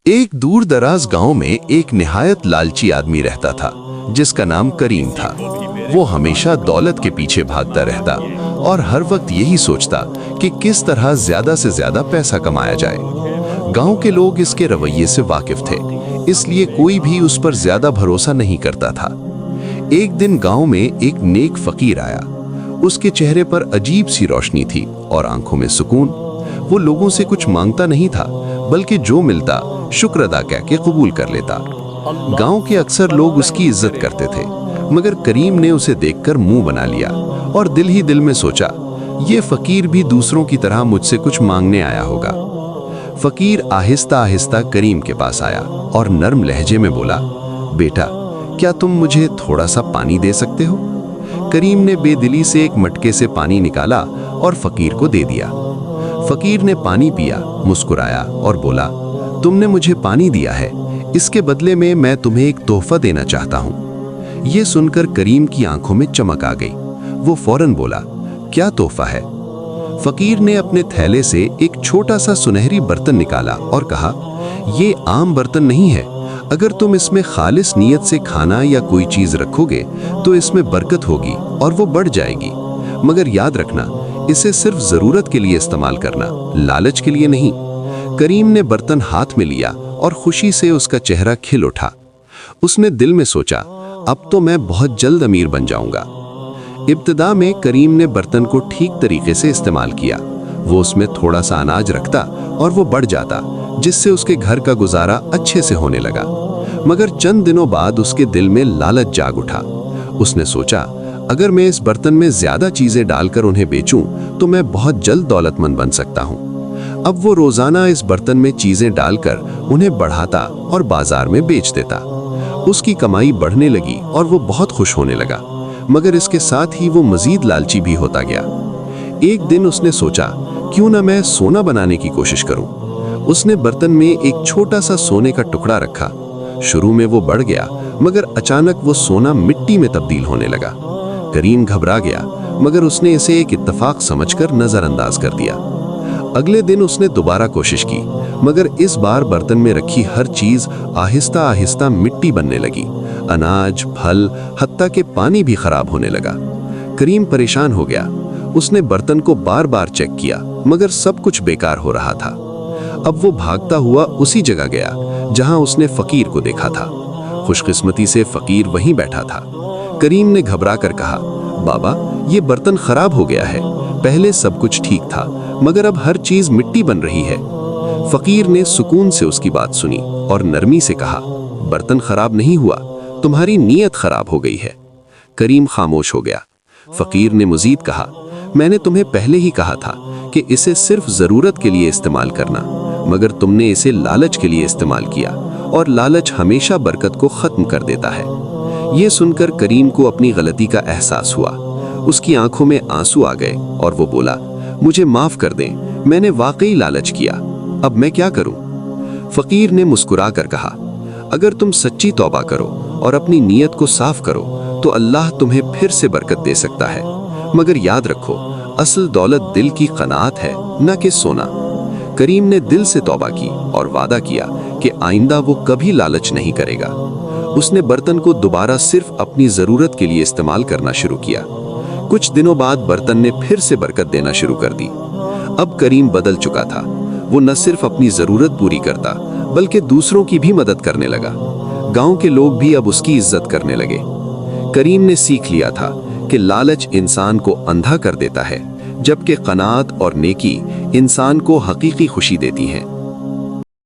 एक दूर दराज गांव में एक निहायत लालची आदमी रहता था जिसका नाम करीम था। वो हमेशा दौलत के पीछे भागता रहता और हर वक्त यही सोचता कि किस तरह ज्यादा से ज्यादा पैसा कमाया जाए। गांव के लोग इसके रवैये से वाकिफ थे, इसलिए कोई भी उस पर ज्यादा भरोसा नहीं करता था। एक दिन गांव में एक नेक फकीर आया। उसके चेहरे पर अजीब सी रोशनी थी और आंखों में सुकून। वो लोगों से कुछ मांगता नहीं था, बल्कि जो मिलता शुक्र अदा करके कबूल कर लेता। गांव के अक्सर लोग उसकी इज्जत करते थे, मगर करीम ने उसे देखकर मुंह बना लिया और दिल ही दिल में सोचा, ये फकीर भी दूसरों की तरह मुझसे कुछ मांगने आया होगा। फकीर आहिस्ता आहिस्ता करीम के पास आया और नर्म लहजे में बोला, बेटा, क्या तुम मुझे थोड़ा सा पानी दे सकते हो? करीम ने बेदिली से एक मटके से पानी निकाला और फकीर को दे दिया। फकीर ने पानी पिया, मुस्कुराया और बोला, तुमने मुझे पानी दिया है, इसके बदले में मैं तुम्हें एक तोहफा देना चाहता हूँ। ये सुनकर करीम की आंखों में चमक आ गई। वो फौरन बोला, क्या तोहफा है? फकीर ने अपने थैले से एक छोटा सा सुनहरी बर्तन निकाला और कहा, ये आम बर्तन नहीं है। अगर तुम इसमें खालिस नियत से खाना या कोई चीज रखोगे तो इसमें बरकत होगी और वो बढ़ जाएगी। मगर याद रखना, इसे सिर्फ जरूरत के लिए इस्तेमाल करना, लालच के लिए नहीं। करीम ने बर्तन हाथ में लिया और खुशी से उसका चेहरा खिल उठा। उसने दिल में सोचा, अब तो मैं बहुत जल्द अमीर बन जाऊंगा। इब्तिदा में करीम ने बर्तन को ठीक तरीके से इस्तेमाल किया। वो उसमें थोड़ा सा अनाज रखता और वो बढ़ जाता, जिससे उसके घर का गुजारा अच्छे से होने लगा। मगर चंद दिनों बाद उसके दिल में लालच जाग उठा। उसने सोचा, अगर मैं इस बर्तन में ज्यादा चीजें डालकर उन्हें बेचूं तो मैं बहुत जल्द दौलतमंद बन सकता हूं। अब वो रोजाना इस बर्तन में चीजें डालकर उन्हें बढ़ाता और बाजार में बेच देता। उसकी कमाई बढ़ने लगी और वो बहुत खुश होने लगा, मगर इसके साथ ही वो मजीद लालची भी होता गया। एक दिन उसने सोचा, क्यों ना मैं सोना बनाने की कोशिश करूं। उसने बर्तन में एक छोटा सा सोने का टुकड़ा रखा। शुरू में वो बढ़ गया, मगर अचानक वो सोना मिट्टी में तब्दील होने लगा। करीम घबरा गया, मगर उसने इसे एक इत्तेफाक समझकर नजरअंदाज कर दिया। अगले दिन उसने दोबारा कोशिश की, मगर इस बार बर्तन में रखी हर चीज आहिस्ता आहिस्ता मिट्टी बनने लगी। अनाज, फल, हत्ता के पानी भी खराब होने लगा। करीम परेशान हो गया। उसने बर्तन को बार बार चेक किया, मगर सब कुछ बेकार हो रहा था। अब वो भागता हुआ उसी जगह गया जहां उसने फकीर को देखा था। खुशकिस्मती से फकीर वहीं बैठा था। करीम ने घबरा कर कहा, बाबा, ये बर्तन खराब हो गया है। पहले सब कुछ ठीक था, मगर अब हर चीज मिट्टी बन रही है। फकीर ने सुकून से उसकी बात सुनी और नरमी से कहा, बर्तन खराब नहीं हुआ, तुम्हारी नीयत खराब हो गई है। करीम खामोश हो गया। फकीर ने मजीद कहा, मैंने तुम्हें पहले ही कहा था कि इसे सिर्फ जरूरत के लिए इस्तेमाल करना, मगर तुमने इसे लालच के लिए इस्तेमाल किया और लालच हमेशा बरकत को खत्म कर देता है। ये सुनकर करीम को अपनी गलती का एहसास हुआ। उसकी आंखों में आंसू आ गए और वो बोला, मुझे माफ कर दें, मैंने वाकई लालच किया, अब मैं क्या करूं? फकीर ने मुस्कुरा कर कहा, अगर तुम सच्ची तौबा करो और अपनी नीयत को साफ करो तो अल्लाह तुम्हें फिर से बरकत दे सकता है। मगर याद रखो, असल दौलत दिल की कनात है, न कि सोना। करीम ने दिल से तौबा की और वादा किया कि आइंदा वो कभी लालच नहीं करेगा। उसने बर्तन को दोबारा सिर्फ अपनी जरूरत के लिए इस्तेमाल करना शुरू किया। कुछ दिनों बाद बर्तन ने फिर से बरकत देना शुरू कर दी। अब करीम बदल चुका था। वो न सिर्फ अपनी जरूरत पूरी करता, बल्कि दूसरों की भी मदद करने लगा। गांव के लोग भी अब उसकी इज्जत करने लगे। करीम ने सीख लिया था कि लालच इंसान को अंधा कर देता है, जबकि कनात और नेकी इंसान को हकीकी खुशी देती हैं।